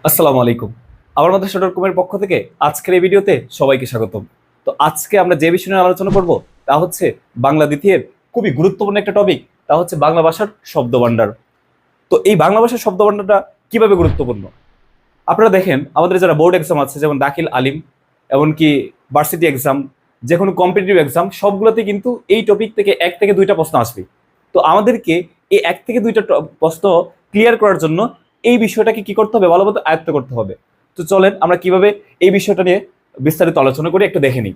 আসসালামু আলাইকুম। আমার মাদ্রাসা ডট কমের পক্ষ থেকে আজকের এই ভিডিওতে সবাইকে স্বাগতম। তো আজকে আমরা যে বিষয় নিয়ে আলোচনা করব তা হচ্ছে বাংলা দ্বিতীয়ের খুবই গুরুত্বপূর্ণ একটা টপিক, তা হচ্ছে বাংলা ভাষার শব্দভাণ্ডার। তো এই বাংলা ভাষার শব্দভাণ্ডারটা কিভাবে গুরুত্বপূর্ণ আপনারা দেখেন, আমাদের যারা বোর্ড এক্সাম আছে যেমন দাখিল, আলিম, এমনকি ভার্সিটি এক্সাম, যে কোনো কম্পিটিটিভ এক্সাম, সবগুলোতে কিন্তু এই টপিক থেকে 1 থেকে 2টা প্রশ্ন আসবে। তো আমাদেরকে এই 1 থেকে 2টা প্রশ্ন ক্লিয়ার করার জন্য এই বিষয়টাকে কি করতে হবে, ভালোমতো আয়ত্ত করতে হবে। তো চলেন আমরা কিভাবে এই বিষয়টা নিয়ে বিস্তারিত আলোচনা করে একটু দেখে নিই।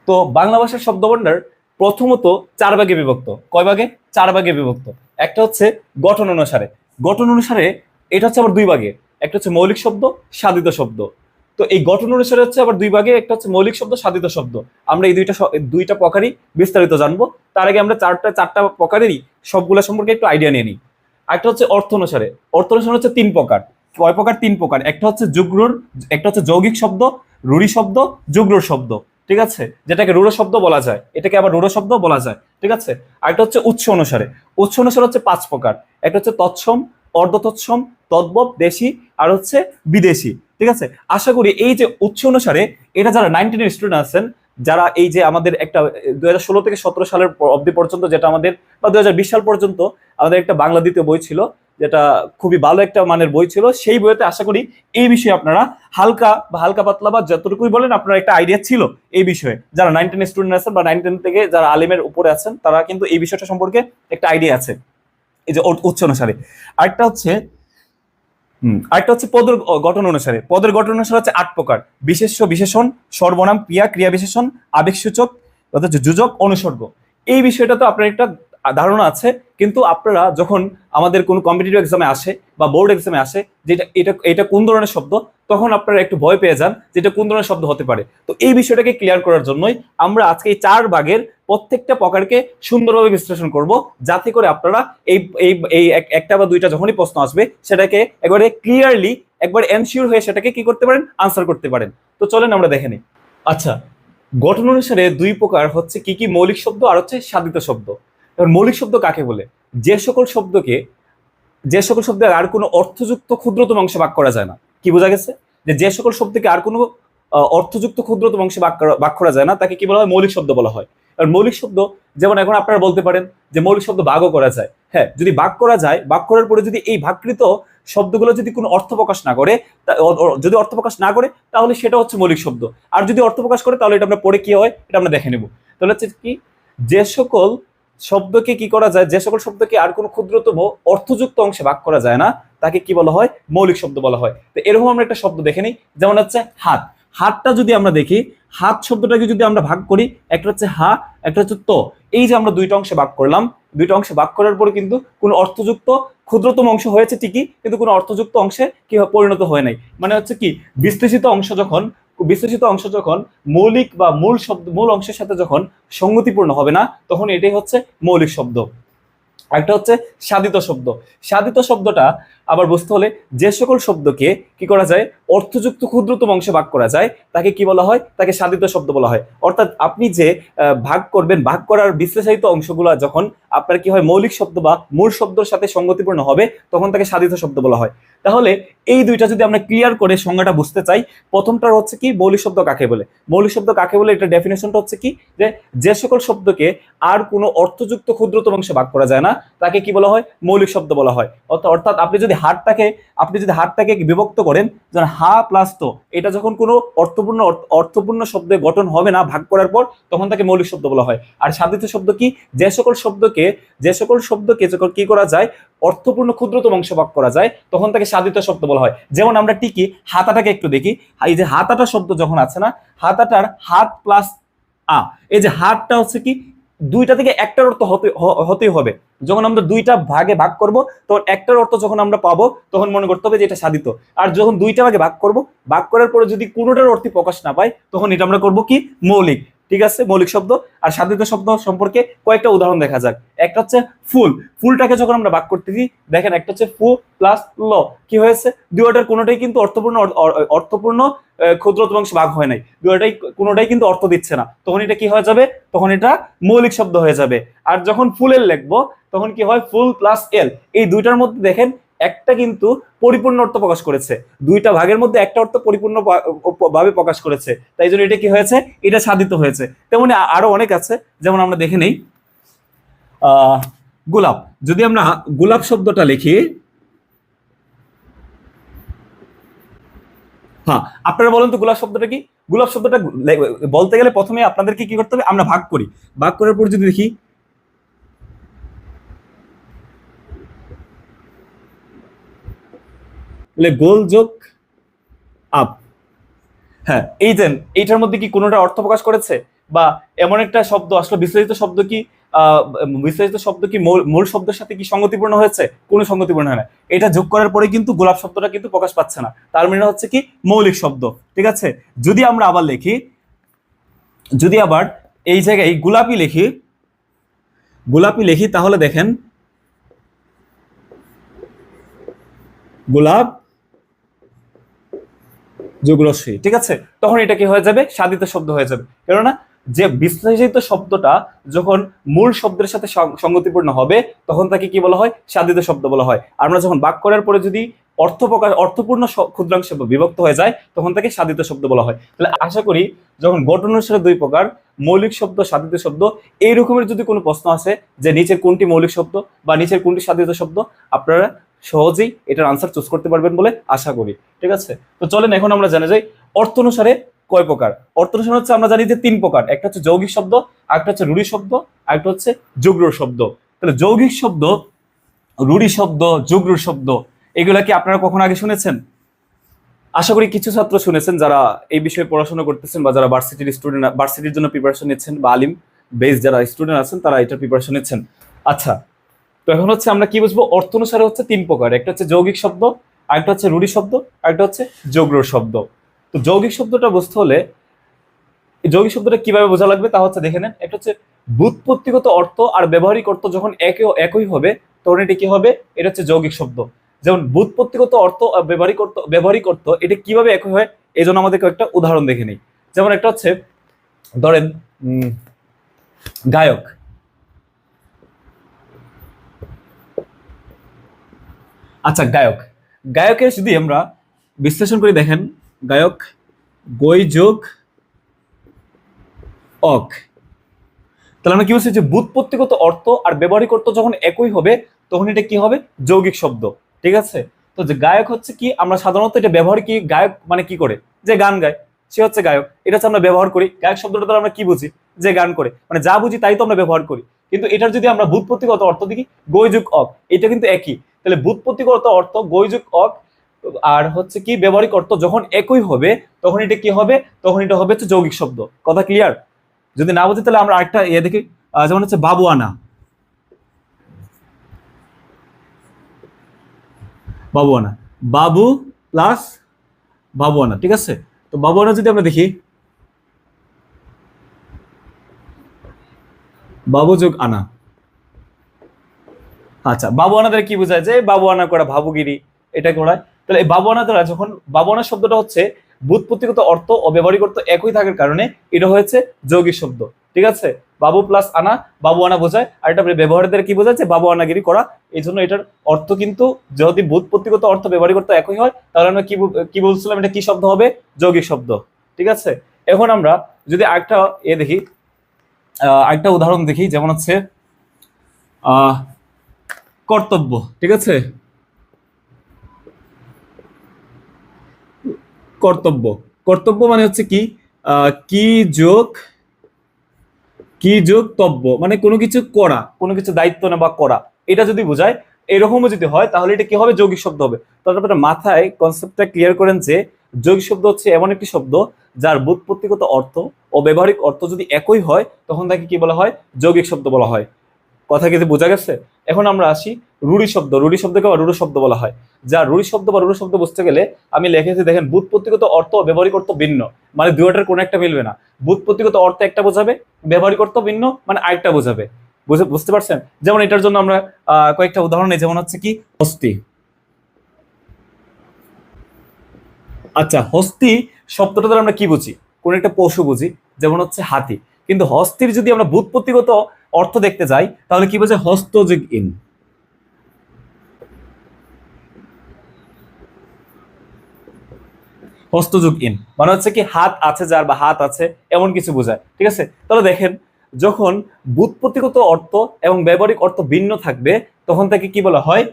তো বাংলা ভাষার শব্দভাণ্ডার প্রথমত 4 ভাগে বিভক্ত। কয় ভাগে? 4 ভাগে বিভক্ত। একটা হচ্ছে গঠন অনুসারে। গঠন অনুসারে এটা হচ্ছে আবার 2 ভাগে। একটা হচ্ছে মৌলিক শব্দ, সাধিত শব্দ। তো এই গঠন অনুসারে হচ্ছে আবার 2 ভাগে, একটা হচ্ছে মৌলিক শব্দ, সাধিত শব্দ। আমরা এই দুইটা প্রকারই বিস্তারিত জানবো। তার আগে আমরা চারটা প্রকারেরই সবগুলা সম্পর্কে একটু আইডিয়া নিয়ে নিই। একটা হচ্ছে অর্থ অনুসারে। অর্থ অনুসারে হচ্ছে 3 প্রকার। কয় প্রকার? 3 প্রকার। একটা হচ্ছে যুগ্রর, একটা হচ্ছে যৌগিক শব্দ, রূঢ়ি শব্দ, যুগ্রর শব্দ। ঠিক আছে, যেটাকে রূঢ় শব্দ বলা যায়, এটাকে আবার রূঢ় শব্দ বলা যায়। ঠিক আছে। আরেকটা হচ্ছে উৎস অনুসারে। উৎস অনুসারে হচ্ছে 5 প্রকার। একটা হচ্ছে তৎসম, অর্ধ তৎসম, তদ্ভব, দেশি, আর হচ্ছে বিদেশি। ঠিক আছে। আশা করি এই যে উৎস অনুসারে, এটা যারা 19 স্টুডেন্ট আছেন, যারা এই যে আমাদের একটা 2016 থেকে 17 সালের অবধি পর্যন্ত, যেটা আমাদের বা 2020 সাল পর্যন্ত আমাদের একটা বাংলা দ্বিতীয় বই ছিল, যেটা খুবই ভালো একটা মানের বই ছিল, সেই বইতে আশা করি এই বিষয়ে আপনারা হালকা পাতলা বা যতটুকুই বলেন আপনার একটা আইডিয়া ছিল এই বিষয়ে। যারা 19 স্টুডেন্ট আছেন বা 19 থেকে যারা আলিমের উপরে আছেন, তারা কিন্তু এই বিষয়টা সম্পর্কে একটা আইডিয়া আছে এই যে উৎস অনুসারে। আরেকটা হচ্ছে পদের গঠন অনুসারে। পদের গঠন অনুসারে হচ্ছে 8 প্রকার। বিশেষ্য, বিশেষণ, সর্বনাম, ক্রিয়া, ক্রিয়া বিশেষণ, আবেগসূচক, অর্থাৎ যোজক, অনুসর্গ। এই বিষয়টা তো আপনার একটা ধারণা আছে, কিন্তু আপনারা যখন আমাদের কোনো কম্পিটিটিভ এক্সামে আসে বা বোর্ড এক্সামে আসে, যেটা এটা কোন ধরনের শব্দ, তখন আপনারা একটু ভয় পেয়ে যান যেটা কোন ধরনের শব্দ হতে পারে। তো এই বিষয়টাকে ক্লিয়ার করার জন্যই আমরা আজকে এই 4 ভাগের প্রত্যেকটা প্রকারকে সুন্দরভাবে বিশ্লেষণ করব, যাতে করে আপনারা এই এই এই একটা বা 2টা যখনই প্রশ্ন আসবে, সেটাকে একবারে ক্লিয়ারলি, একবার এনশিওর হয়ে সেটাকে কি করতে পারেন, আনসার করতে পারেন। তো চলেন আমরা দেখে নিই। আচ্ছা, গঠন অনুসারে 2 প্রকার হচ্ছে কি কি? মৌলিক শব্দ আর হচ্ছে সাধিত শব্দ। এবার মৌলিক শব্দ কাকে বলে? যে সকল শব্দে আর কোনো অর্থযুক্ত ক্ষুদ্রতম অংশে ভাগ করা যায় না। কি বোঝা গেছে? যে সকল শব্দকে আর কোনো অর্থযুক্ত ক্ষুদ্রতম অংশে ভাগ করা যায় না, তাকে কি বলা হয়? মৌলিক শব্দ বলা হয়। আর মৌলিক শব্দ, যেমন এখন আপনারা বলতে পারেন যে মৌলিক শব্দ ভাগও করা যায়। হ্যাঁ, যদি ভাগ করা যায়, ভাগ করার পরে যদি এই ভাগকৃত শব্দগুলো যদি কোনো অর্থ প্রকাশ না করে, যদি অর্থ প্রকাশ না করে, তাহলে সেটা হচ্ছে মৌলিক শব্দ। আর যদি অর্থ প্রকাশ করে, তাহলে এটা আমরা পরে কি হয় এটা আমরা দেখে নেব। তাহলে হচ্ছে কি, যে সকল শব্দকে কি করা যায়, যে সকল শব্দকে আর কোনো ক্ষুদ্রতম অর্থযুক্ত অংশে ভাগ করা যায় না, তাকে কি বলা হয়? মৌলিক শব্দ বলা হয়। তো এরকম আমরা একটা শব্দ দেখে নিই, যেমন হচ্ছে হাত। হাতটা যদি আমরা দেখি, হাত শব্দটাকে যদি আমরা ভাগ করি, একটা হচ্ছে হা, একটা হচ্ছে তো। এই যে আমরা 2টা অংশে ভাগ করলাম, 2টা অংশে ভাগ করার পরে কিন্তু কোনো অর্থযুক্ত ক্ষুদ্রতম অংশ হয়েছে ঠিকই, কিন্তু কোনো অর্থযুক্ত অংশে কি পরিণত হয় নাই। মানে হচ্ছে কি, বিশ্লেষিত অংশ যখন মৌলিক বা মূল অংশের সাথে যখন সঙ্গতিপূর্ণ হবে না, তখন এটাই হচ্ছে মৌলিক শব্দ। একটা হচ্ছে সাধিত শব্দ। সাধিত শব্দটা আবার বুঝতে হলে, যে সকল শব্দকে কি করা যায়, অর্থযুক্ত ক্ষুদ্রতম অংশে ভাগ করা যায়, তাকে কি বলা হয়? তাকে সাধিত শব্দ বলা হয়। অর্থাৎ আপনি যে ভাগ করবেন, ভাগ করার বিশ্লেষিত অংশগুলো যখন আপনার কি হয়, মৌলিক শব্দ বা মূল শব্দের সাথে সঙ্গতিপূর্ণ হবে, তখন তাকে সাধিত শব্দ বলা হয়। তাহলে এই দুইটা যদি আমরা ক্লিয়ার করে সংজ্ঞাটা বুঝতে চাই, প্রথমটার হচ্ছে কি, মৌলিক শব্দ কাকে বলে। মৌলিক শব্দ কাকে বলে, এটা ডেফিনেশনটা হচ্ছে কি, যে সকল শব্দকে আর কোনো অর্থযুক্ত ক্ষুদ্রতম অংশে ভাগ করা যায় না, তাকে কি বলা হয়? মৌলিক শব্দ বলা হয়। অর্থাৎ আপনি যদি হাতটাকে বিভক্ত করেন, যেমন হা প্লাস তো, এটা যখন কোনো অর্থপূর্ণ শব্দে গঠন হবে না ভাগ করার পর, তখন তাকে মৌলিক শব্দ বলা হয়। আর সাধিত শব্দ কি? যে সকল শব্দকে যখন কি করা যায়, অর্থপূর্ণ ক্ষুদ্রতম অংশ ভাগ করা যায়, তখন তাকে সাধিত শব্দ বলা হয়। যেমন আমরা টিকি হাতাটাকে একটু দেখি। এই যে হাতাটা শব্দ যখন আছে না, হাতাটার হাত প্লাস এই যে হাতটা হচ্ছে কি, 2টা থেকে একটার অর্থ হতেই হবে। যখন আমরা 2টা ভাগে ভাগ করব, তখন একটার অর্থ যখন আমরা পাবো, তখন মনে করতে হবে যে এটা সাধিত। আর যখন 2টা ভাগে ভাগ করব, ভাগ করার পরে যদি কোনোটার অর্থ প্রকাশ না পায়, তখন এটা আমরা করব কি, মৌলিক। ঠিক আছে, মৌলিক শব্দ। আর সাধিত শব্দ সম্পর্কে কয়েকটা উদাহরণ দেখা যাক। একটা হচ্ছে ফুল। ফুলটাকে যখন আমরা ভাগ করতেছি, দেখেন একটা হচ্ছে ফু প্লাস ল, কি হয়েছে? 2টার কোনোটাই কিন্তু অর্থপূর্ণ ক্ষুদ্রতম অংশে ভাগ হয় নাই, দুটোটাই কোনোটাই কিন্তু অর্থ দিচ্ছে না, তখন এটা কি হয়ে যাবে, তখন এটা মৌলিক শব্দ হয়ে যাবে। আর যখন ফুলের লিখবো তখন কি হয়, ফুল প্লাস এল, এই দুইটার মধ্যে দেখেন একটা কিন্তু পরিপূর্ণ অর্থ প্রকাশ করেছে, দুইটা ভাগের মধ্যে একটা অর্থ পরিপূর্ণ ভাবে প্রকাশ করেছে, তাই জন্য এটা কি হয়েছে, এটা সাধিত হয়েছে। তেমনি আরো অনেক আছে, যেমন আমরা দেখে নেই গোলাপ, যদি আমরা গোলাপ শব্দটা লিখি, হ্যাঁ আপনারা বলেন তো গোলাপ শব্দটা কি। গোলাপ শব্দটা বলতে গেলে প্রথমে আপনাদেরকে কি করতে হবে, আমরা ভাগ করি, ভাগ করার পর যদি দেখি গোল যোগ আপ, হ্যাঁ এই দেন এইটার মধ্যে কি কোনোটা অর্থ প্রকাশ করেছে, বা এমন একটা শব্দ আসলে বিস্তারিত শব্দ কি বিস্তারিত শব্দ কি মূল শব্দের সাথে কি সঙ্গতিপূর্ণ হয়েছে, কোনো সঙ্গতিপূর্ণ হয় না, এটা যোগ করার পরে কিন্তু গোলাপ শব্দটা কিন্তু প্রকাশ পাচ্ছে না, তার মানে হচ্ছে কি মৌলিক শব্দ। ঠিক আছে, যদি আমরা আবার লিখি, যদি আবার এই জায়গায় গোলাপি লিখি, গোলাপি লিখি তাহলে দেখেন গোলাপ যোগরশ্মি, ঠিক আছে, তখন এটা কি হয়ে যাবে, সাধিত শব্দ হয়ে যাবে, কেননা যে বিশ্লেষিত শব্দটা যখন মূল শব্দের সাথে সঙ্গতিপূর্ণ হবে তখন তাকে কি বলা হয়, সাধিত শব্দ বলা হয়। আমরা যখন বাক করার পরে যদি অর্থপূর্ণ ক্ষুদ্রাংশে বিভক্ত হয়ে যায় তখন তাকে সাধিত শব্দ বলা হয়। তাহলে আশা করি যখন গঠন অনুসারে দুই প্রকার, মৌলিক শব্দ, সাধিত শব্দ, এই রকমের যদি কোনো প্রশ্ন আসে যে নিচের কোনটি মৌলিক শব্দ বা নিচের কোনটি সাধিত শব্দ, আপনারা সহজেই এটার আনসার চুজ করতে পারবেন বলে আশা করি। ঠিক আছে, তো চলেন এখন আমরা জানা যাই অর্থ অনুসারে কয় প্রকার। অর্থ অনুসারে হচ্ছে আমরা জানি যে তিন প্রকার, একটা হচ্ছে যৌগিক শব্দ, আরেকটা হচ্ছে রূঢ়ি শব্দ, আরেকটা হচ্ছে যুগ্র শব্দ। তাহলে যৌগিক শব্দ, রূঢ়ি শব্দ, যুগ্র শব্দ, এগুলা কি আপনারা কখনো আগে শুনেছেন? আশা করি কিছু ছাত্র শুনেছেন যারা এই বিষয়ে পড়াশোনা করতেছেন বা যারা ভার্সিটির স্টুডেন্ট, ভার্সিটির জন্য প্রিপারেশন নিচ্ছেন বা আলিম বেস যারা স্টুডেন্ট আছেন তারা এটার প্রিপারেশন নিচ্ছেন। আচ্ছা, তো এখন হচ্ছে আমরা কি বুঝবো, অর্থ অনুসারে হচ্ছে তিন প্রকার, একটা হচ্ছে যৌগিক শব্দ, আরেকটা হচ্ছে রূঢ়ি শব্দ, আরেকটা হচ্ছে যুগ্র শব্দ। তো যৌগিক শব্দটা বুঝতে হলে এই যৌগিক শব্দটা কিভাবে বোঝা লাগবে তা হচ্ছে দেখে নেন, একটা হচ্ছে ব্যুৎপত্তিগত অর্থ আর ব্যবহারিক অর্থ যখন একই হবে তখন এটি কি হবে, এটা হচ্ছে যৌগিক শব্দ। যেমন ব্যুৎপত্তিগত অর্থ আর ব্যবহারিক অর্থ এটা কিভাবে একই হয়, এই জন্য আমাদেরকে একটা উদাহরণ দেখে নেই। যেমন একটা হচ্ছে ধরেন গায়ক, আচ্ছা গায়ক, গায়কের যদি আমরা বিশ্লেষণ করে দেখেন, গায়ক গই যোগ অক, তাহলে আমরা কি বলছি যে ব্যুৎপত্তিগত অর্থ আর ব্যবহারিক অর্থ যখন একই হবে তখন এটা কি হবে, যৌগিক শব্দ। ঠিক আছে, তো যে গায়ক হচ্ছে কি, আমরা সাধারণত এটা ব্যবহার কি, গায়ক মানে কি করে, যে গান গায় সে হচ্ছে গায়ক, এটা হচ্ছে আমরা ব্যবহার করি। গায়ক শব্দটা দ্বারা আমরা কি বুঝি, যে গান করে, মানে যা বুঝি তাই তো আমরা ব্যবহার করি। কিন্তু এটার যদি আমরা ব্যুৎপত্তিগত অর্থ দেখি, গই যোগ অক, এটা কিন্তু একই। তাহলে ব্যুৎপত্তিগত অর্থ গই যোগ অক আর হচ্ছে কি ব্যবহারিক অর্থ যখন একই হবে তখন এটা কি হবে, তখন এটা হবে হচ্ছে যৌগিক শব্দ। কথা ক্লিয়ার? যদি না বুঝি তাহলে আমরা আরেকটা ইয়ে দেখি, যেমন হচ্ছে বাবুয়ানা, বাবুয়ানা, বাবু প্লাস বাবুয়ানা, ঠিক আছে। তো বাবুয়ানা যদি আমরা দেখি, বাবু যোগ আনা, আচ্ছা বাবুয়ানা দ্বারা কি বোঝায়, যে বাবুয়ানা করা, ভাবুগিরি, এটা করায়। তাহলে এই বাবুয়ানা দ্বারা যখন, বাবুয়ানা শব্দটা হচ্ছে ব্যুৎপত্তিগত অর্থ ও ব্যবহারিক অর্থ একই থাকার কারণে এটা হয়েছে যৌগিক শব্দ। ঠিক আছে, বাবু প্লাস আনা, বাবু আনা বোঝায়, আর এটা ব্যবহারের দ্বারা কি বোঝায়, যে বাবু আনাগিরি করা। এই জন্য এটার অর্থ কিন্তু যদি ব্যুৎপত্তিগত অর্থ ব্যবহারিক অর্থ একই হয় তাহলে আমরা কি বলছিলাম, এটা কি শব্দ হবে, যৌগিক শব্দ। ঠিক আছে, এখন আমরা যদি আরেকটা দেখি, আরেকটা উদাহরণ দেখি, যেমন হচ্ছে কর্তব্য। ঠিক আছে, কর্তব্য, কর্তব্য মানে হচ্ছে কি, কি যোগ তব্য, মানে কোনো কিছু করা, কোনো কিছু দায়িত্ব না বা করা, এটা যদি বোঝায়, এরকমও যদি হয় তাহলে এটা কি হবে, যৌগিক শব্দ হবে। তারপরে মাথায় কনসেপ্টটা ক্লিয়ার করেন যে যৌগিক শব্দ হচ্ছে এমন একটি শব্দ যার ব্যুৎপত্তিগত অর্থ ও ব্যবহারিক অর্থ যদি একই হয় তখন তাকে কি বলা হয়, যৌগিক শব্দ বলা হয়। কথা কিন্তু বোঝা গেছে? এখন আমরা আসি রূঢ়ি শব্দ। রূঢ়ি শব্দকে আবার রূঢ় শব্দ বলা হয়। যা রূঢ়ি শব্দ বা রূঢ় শব্দ বুঝতে গেলে আমি লিখেছি দেখেন, ব্যুৎপত্তিগত অর্থ ও ব্যবহারিক অর্থ ভিন্ন, মানে দুইটার কোনো একটা মিলবে না। ব্যুৎপত্তিগত অর্থ একটা বোঝাবে, ব্যবহারিক অর্থ ভিন্ন, মানে আরেকটা বোঝাবে। বুঝতে পারছেন? যেমন এটার জন্য আমরা কয়েকটা উদাহরণ নেই, যেমন হচ্ছে কি হস্তি। আচ্ছা, হস্তি শব্দটা দ্বারা আমরা কি বুঝি? কোন একটা পশু বুঝি, যেমন হচ্ছে হাতি। কিন্তু হস্তির যদি আমরা ব্যুৎপত্তিগত অর্থ দেখতে যাই তাহলে কি বোঝায়? হস্ত যোগ ইন। হস্তযোগ ইন মানে হচ্ছে কি হাত আছে যার বা হাত আছে এমন কিছু বোঝায়। ঠিক আছে, তাহলে দেখেন যখন ব্যুৎপত্তিগত অর্থ এবং ব্যবহারিক অর্থ ভিন্ন থাকবে তখন তাকে কি বলা হয়?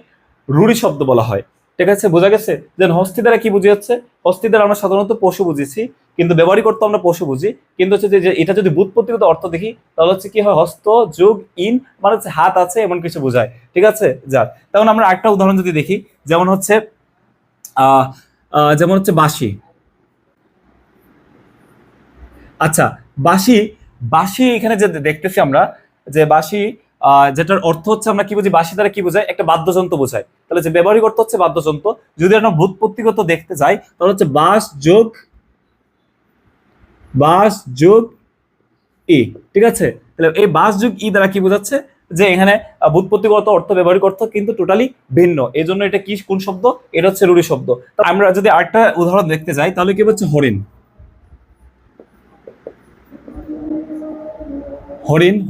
রূঢ়ি শব্দ বলা হয়। ঠিক আছে, বোঝা গেছে? যেন হস্তি দ্বারা কি বুঝি হচ্ছে? হস্তি দ্বারা আমরা সাধারণত পশু বুঝেছি, কিন্তু ব্যবহারিক অর্থ আমরা পশু বুঝি। কিন্তু হচ্ছে যে এটা যদি ব্যুৎপত্তিগত অর্থ দেখি তাহলে হচ্ছে কি হয়? হস্ত যোগ ইন মানে হচ্ছে হাত আছে এমন কিছু বোঝায়। ঠিক আছে, যাক তখন আমরা একটা উদাহরণ যদি দেখি, যেমন হচ্ছে আহ যেমন হচ্ছে বাঁশি। আচ্ছা, বাঁশি। বাঁশি এখানে যে দেখতেছি আমরা যে বাঁশি, যেটার অর্থ হচ্ছে আমরা কি বুঝি? বাঁশি দ্বারা কি বোঝায়? একটা বাদ্যযন্ত্র বোঝায়। তাহলে যে ব্যবহারিক অর্থ হচ্ছে বাদ্যযন্ত্র। যদি আমরা ব্যুৎপত্তিগত দেখতে যাই তাহলে হচ্ছে বাঁশ যোগ ই। ঠিক আছে, তাহলে এই বাঁশ যোগ ই দ্বারা কি বোঝাচ্ছে? যে এখানে ব্যুৎপত্তিগত অর্থ ব্যবহারিক অর্থ কিন্তু টোটালি ভিন্ন, এই জন্য এটা কি কোন শব্দ? এটা হচ্ছে রূঢ়ি শব্দ। আমরা যদি আরেকটা উদাহরণ দেখতে যাই তাহলে কি হচ্ছে? হরিণ।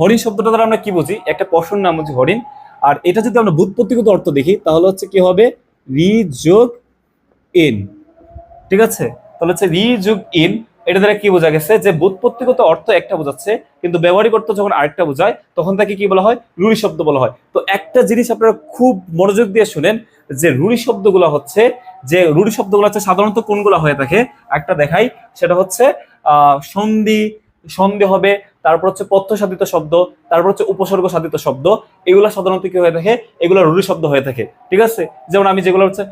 হরিণ শব্দটা দ্বারা আমরা কি বুঝি? একটা পশুর নাম হচ্ছে হরিণ। আর এটা যদি আমরা ব্যুৎপত্তিগত অর্থ দেখি তাহলে হচ্ছে কি হবে? রি যোগ ইন। ঠিক আছে, তাহলে হচ্ছে রি যোগ ইন। এটা দ্বারা কি বোঝা গেছে? যে ব্যুৎপত্তিগত অর্থ একটা বোঝাচ্ছে কিন্তু ব্যবহারিক অর্থ যখন আরেকটা বোঝায় তখন তাকে কি বলা হয়? রূঢ়ি শব্দ বলা হয়। তো একটা জিনিস আপনারা খুব মনোযোগ দিয়ে শুনেন যে রূঢ়ি শব্দগুলো হচ্ছে সাধারণত কোনগুলো হয়ে থাকে একটা দেখাই। সেটা হচ্ছে সন্ধি, সন্ধি হবে, তারপর হচ্ছে পথ্য সাধিত শব্দ, তারপর হচ্ছে উপসর্গ সাধিত শব্দ। এগুলো সাধারণত কি হয়ে থাকে? এগুলো রূঢ়ি শব্দ হয়ে থাকে। ঠিক আছে, যেমন আমি যেগুলো হচ্ছে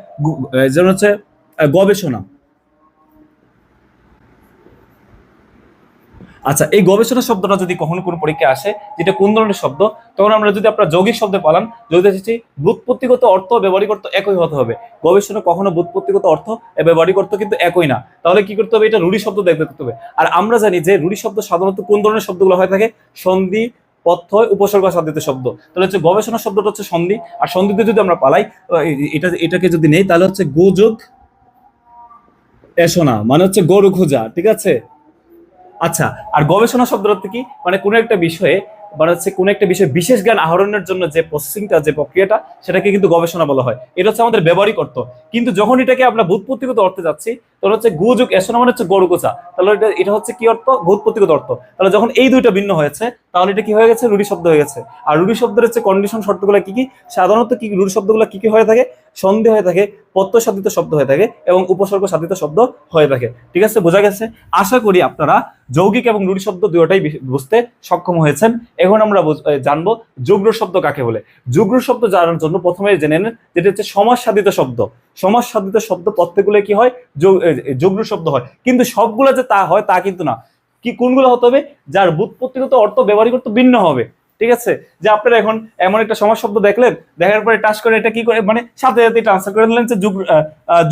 যেমন হচ্ছে গবেষণা। আচ্ছা, এই গবেষণা শব্দটা যদি কখনো কোনো পরীক্ষা আসে যেটা কোন ধরনের শব্দ, তখন আমরা যদি আপনার যৌগিক শব্দে পালাম, যদি এসেছি ব্যুৎপত্তিগত অর্থ ব্যবহারিক অর্থ একই হতে হবে। গবেষণা কখনো ব্যুৎপত্তিগত অর্থ ব্যবহারিক অর্থ কিন্তু একই না। তাহলে কি করতে হবে? এটা রূঢ়ি শব্দ দেখতে হবে। আর আমরা জানি যে রূঢ়ি শব্দ সাধারণত কোন ধরনের শব্দগুলো হয়ে থাকে? সন্ধি, প্রত্যয়, উপসর্গ সাধিত শব্দ। তাহলে হচ্ছে গবেষণা শব্দটা হচ্ছে সন্ধি। আর সন্ধিতে যদি আমরা পালাই, এটাকে যদি নেই তাহলে হচ্ছে গোযোগ এসোনা মানে হচ্ছে গরু খোঁজা। ঠিক আছে, আচ্ছা। আর গবেষণা শব্দ অর্থ কি? মানে কোনো একটা বিষয়ে মানে হচ্ছে কোনো একটা বিষয়ে বিশেষ জ্ঞান আহরণের জন্য যে প্রসেসিংটা, যে প্রক্রিয়াটা, সেটাকে কিন্তু গবেষণা বলা হয়। এটা হচ্ছে আমাদের ব্যবহারিক অর্থ। কিন্তু যখন এটাকে আমরা ব্যুৎপত্তিগত অর্থে যাচ্ছি তখন হচ্ছে গুযোগ এসোনা মানে হচ্ছে গরু কোচা। তাহলে এটা হচ্ছে কি অর্থ? ব্যুৎপত্তিগত অর্থ। তাহলে যখন এই দুইটা ভিন্ন হয়েছে তাহলে এটা কি হয়ে গেছে? রূঢ়ি শব্দ হয়ে গেছে। আর রূঢ়ি শব্দের হচ্ছে কন্ডিশন শর্তগুলো কি কি? সাধারণত কি রূঢ়ি শব্দগুলো কি কি হয়ে থাকে? সন্ধি হয়ে থাকে, প্রত্যয় সাধিত শব্দ হয়ে থাকে এবং উপসর্গ সাধিত শব্দ হয়ে থাকে। ঠিক আছে, বোঝা গেছে? আশা করি আপনারা যৌগিক এবং রূঢ়ি শব্দ দুটোটাই বুঝতে সক্ষম হয়েছেন। এখন আমরা জানবো যুগ্র শব্দ কাকে বলে। যুগ্র শব্দ জানার জন্য প্রথমে জেনে নেন যেটা হচ্ছে সমাস সাধিত শব্দ। সমাস সাধিত শব্দ প্রত্যেকগুলো কি হয়? যুগ্র শব্দ হয়। কিন্তু সবগুলো যে তা হয় তা কিন্তু না। কি কোনগুলো হতে হবে? যার ব্যুৎপত্তিগত অর্থ ব্যবহারিক অর্থ ভিন্ন হবে। ঠিক আছে, যে আপনারা এখন এমন একটা সমাস শব্দ দেখলেন, দেখার পরে টাচ করে এটা কি করে মানে সাথে সাথে ট্রান্সফার করে দিলেন যে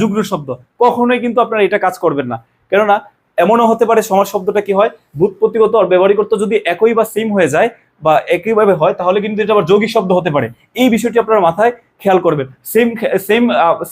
যুগ্র শব্দ। কখনোই কিন্তু আপনারা এটা কাজ করবেন না। কেননা এমনও হতে পারে সমাস শব্দটা কি হয়? ব্যুৎপত্তিগত আর ব্যবহারিক অর্থ যদি একই বা সেম হয়ে যায় বা একইভাবে হয় তাহলে কিন্তু এটা আবার যৌগিক শব্দ হতে পারে। এই বিষয়টি আপনারা মাথায় খেয়াল করবেন। সেম সেম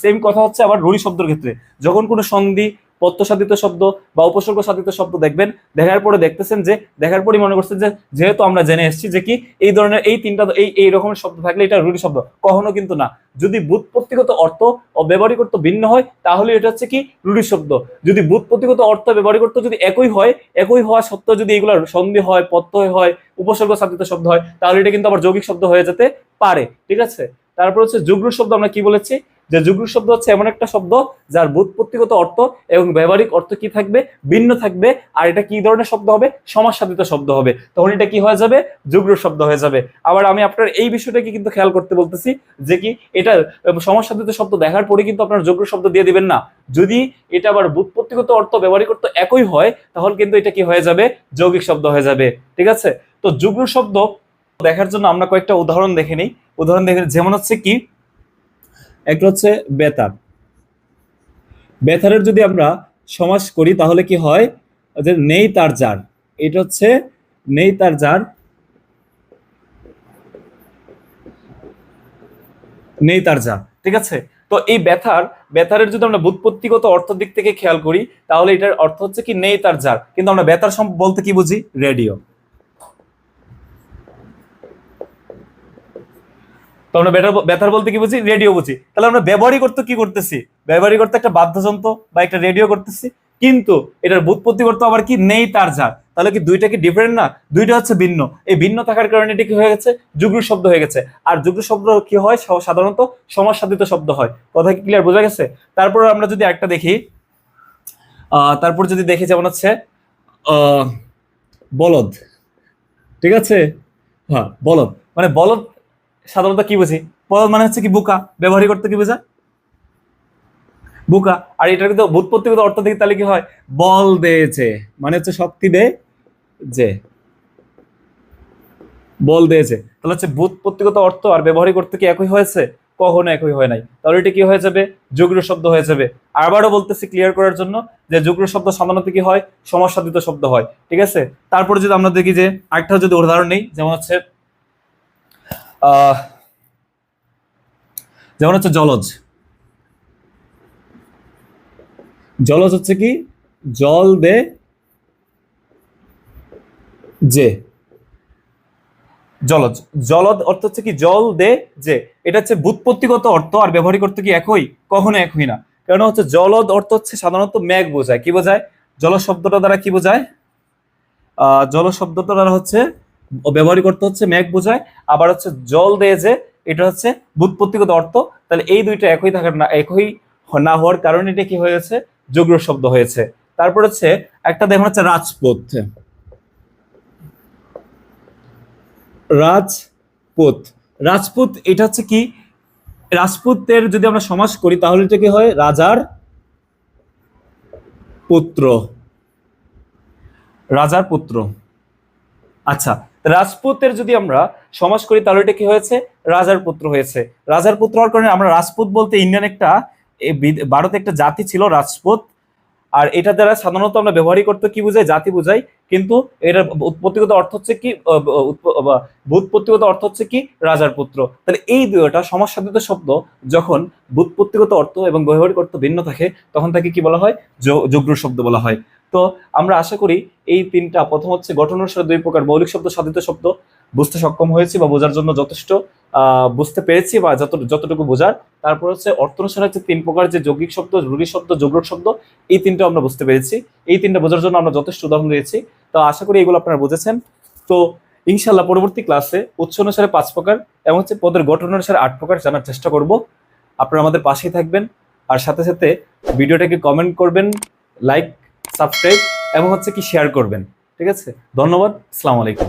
সেম কথা হচ্ছে আবার রূঢ়ি শব্দের ক্ষেত্রে। যখন কোনো সন্ধি, প্রত্যয় সাধিত শব্দ বা উপসর্গ সাধিত শব্দ দেখবেন, দেখার পরে দেখতেছেন যে দেখার পরে মনে করছেন যে যেহেতু আমরা জেনে এসেছি যে কি এই ধরনের এই তিনটা এই রকমের শব্দ থাকলে এটা রূঢ়ি শব্দ, কখনো কিন্তু না। যদি ব্যুৎপত্তিগত অর্থ ও ব্যবহারিক অর্থ ভিন্ন হয় তাহলে এটা হচ্ছে কি? রূঢ়ি শব্দ। যদি ব্যুৎপত্তিগত অর্থ ব্যবহারিক অর্থ যদি একই হয়, একই হওয়া সত্ত্বেও যদি এগুলো সন্ধি হয়, প্রত্যয় হয়, উপসর্গ সাধিত শব্দ হয় তাহলে এটা কিন্তু আবার যৌগিক শব্দ হয়ে যেতে পারে। ঠিক আছে, তারপর হচ্ছে যুগ্র শব্দ। আমরা কি বলেছি? যে যুগ্র শব্দ হচ্ছে এমন একটা শব্দ যার ব্যুৎপত্তিগত অর্থ এবং ব্যবহারিক অর্থ কি থাকবে? ভিন্ন থাকবে। আর এটা কি ধরনের শব্দ হবে? সমাস সাধিত শব্দ হবে। তখন এটা কি হয়ে যাবে? যুগ্র শব্দ হয়ে যাবে। আবার আমি আপনার এই বিষয়টাকে কিন্তু খেয়াল করতে বলতেছি যে কি এটা সমাস সাধিত শব্দ দেখার পরে কিন্তু আপনার যুগ্র শব্দ দিয়ে দিবেন না। যদি এটা আবার ব্যুৎপত্তিগত অর্থ ব্যবহারিক অর্থ একই হয় তাহলে কিন্তু এটা কি হয়ে যাবে? যৌগিক শব্দ হয়ে যাবে। ঠিক আছে, তো যুগ্র শব্দ দেখার জন্য আমরা কয়েকটা উদাহরণ দেখে নিই। উদাহরণ দেখে যেমন হচ্ছে কি, একটা হচ্ছে বেতার। বেতারের যদি আমরা সমাস করি তাহলে কি হয়? যে নেই তার যার। এটা হচ্ছে নেই তার যার, নেই তার যার। ঠিক আছে, তো এই ব্যথারের যদি আমরা ব্যুৎপত্তিগত অর্থের দিক থেকে খেয়াল করি তাহলে এটার অর্থ হচ্ছে কি নেই তার যার, কিন্তু আমরা ব্যথার বলতে কি বুঝি? রেডিও। তো আমরা ব্যথার বলতে কি বুঝি? রেডিও বুঝি। তাহলে আমরা ব্যবহারই করতে কি করতেছি? ব্যবহারই করতে একটা বাদ্যযন্ত্র বা একটা রেডিও করতেছি, কিন্তু এটার ব্যুৎপত্তি করতে আবার কি নেই তার যার। তাহলে কি দুইটা কি ডিফারেন্ট না? দুইটা হচ্ছে ভিন্ন। এই ভিন্ন থাকার কারণে এটি কি হয়ে গেছে? যুগ্ম শব্দ হয়ে গেছে। আর যুগ্ম শব্দ কি হয়? সাধারণত সমাজসাধিত শব্দ হয়। কথা কি ক্লিয়ার? বোঝা গেছে? তারপর আমরা যদি একটা দেখি, তারপর যদি দেখি যেমন হচ্ছে বলদ। ঠিক আছে, হ্যাঁ বলদ। মানে বলদ সাধারণত কি বুঝি? বলদ মানে হচ্ছে কি বোকা। ব্যবহারই করতে কি বোঝায়? বোকা। আর এটার কিন্তু ব্যুৎপত্তিগত অর্থ দেখি তাহলে কি হয়? বল দিয়েছে মানে হচ্ছে শক্তি দে যে, বল দিয়েছে। তাহলে হচ্ছে ব্যুৎপত্তিগত অর্থ আর ব্যবহারিক অর্থ কি একই হয়েছে? কখনো একই হয় নাই। তাহলে এটা কি হয়ে যাবে? যুগ্ম শব্দ হয়ে যাবে। আবারও বলতেছি ক্লিয়ার করার জন্য যে যুগ্ম শব্দ সাধারণত কি হয়? সমাজসাধিত শব্দ হয়। ঠিক আছে, তারপরে যদি আমরা দেখি যে আরেকটা যদি উদাহরণ নেই, যেমন হচ্ছে জলজ। জলজ হচ্ছে কি? জল দে যে। জলজ, জলদ অর্থ হচ্ছে কি? জল দে যে। এটা হচ্ছে ব্যুৎপত্তিগত অর্থ আর ব্যবহারিক অর্থ কি একই? কখনো একই না। কারণ হচ্ছে জলদ অর্থ হচ্ছে সাধারণত মেঘ বোঝায়। কি বোঝায়? জল শব্দটা দ্বারা কি বোঝায়? জল শব্দটা দ্বারা হচ্ছে ব্যবহারিক অর্থ হচ্ছে মেঘ বোঝায়। আবার হচ্ছে জল দেয় যে, এটা হচ্ছে ব্যুৎপত্তিগত অর্থ। তাহলে এই দুইটা একই থাকার না, একই না হওয়ার কারণে এটা কি হয়েছে? যুগ্ম শব্দ হয়েছে। তারপর হচ্ছে একটা দেখুন হচ্ছে রাজপথ। রাজপুত। রাজপুত এটা হচ্ছে কি? রাজপুতের যদি আমরা সমাস করি তাহলে এটা কি হয়? রাজার পুত্র। রাজার পুত্র। আচ্ছা, রাজপুতের যদি আমরা সমাস করি তাহলে এটা কি হয়েছে? রাজার পুত্র হয়েছে। রাজার পুত্র হওয়ার কারণে আমরা রাজপুত বলতে ইন্ডিয়ান একটা ভারতে একটা জাতি ছিল রাজপুত। আর এটা দ্বারা সাধারণত আমরা ব্যবহারই করতে কি বুঝাই? জাতি বুঝাই। কিন্তু এটার উৎপত্তিগত অর্থ হচ্ছে কি? ব্যুৎপত্তিগত অর্থ হচ্ছে কি? রাজার পুত্র। তাহলে এই দুইটা সমাজসাধিত শব্দ যখন ব্যুৎপত্তিগত অর্থ এবং ব্যবহারিক অর্থ ভিন্ন থাকে তখন তাকে কি বলা হয়? যুগ্ম শব্দ বলা হয়। তো আমরা আশা করি এই তিনটা, প্রথম হচ্ছে গঠন অনুসারে দুই প্রকার মৌলিক শব্দ, সাধিত শব্দ বুঝতে সক্ষম হয়েছি বা বোঝার জন্য যথেষ্ট বুঝতে পেরেছি বা যতটুকু বোঝার। তারপর হচ্ছে অর্থ অনুসারে হচ্ছে তিন প্রকার, যে যৌগিক শব্দ, রূঢ়ি শব্দ, যৌগিক শব্দ, এই তিনটা আমরা বুঝতে পেরেছি। এই তিনটা বোঝার জন্য আমরা যথেষ্ট উদাহরণ দিয়েছি। তো আশা করি এগুলো আপনারা বুঝেছেন। তো ইনশাল্লাহ পরবর্তী ক্লাসে উৎস অনুসারে 5 প্রকার এবং হচ্ছে পদের গঠন অনুসারে 8 প্রকার জানার চেষ্টা করব। আপনারা আমাদের পাশেই থাকবেন আর সাথে সাথে ভিডিওটাকে কমেন্ট করবেন, লাইক, সাবস্ক্রাইব এবং হচ্ছে কি শেয়ার করবেন। ঠিক আছে, ধন্যবাদ। আসসালামু আলাইকুম।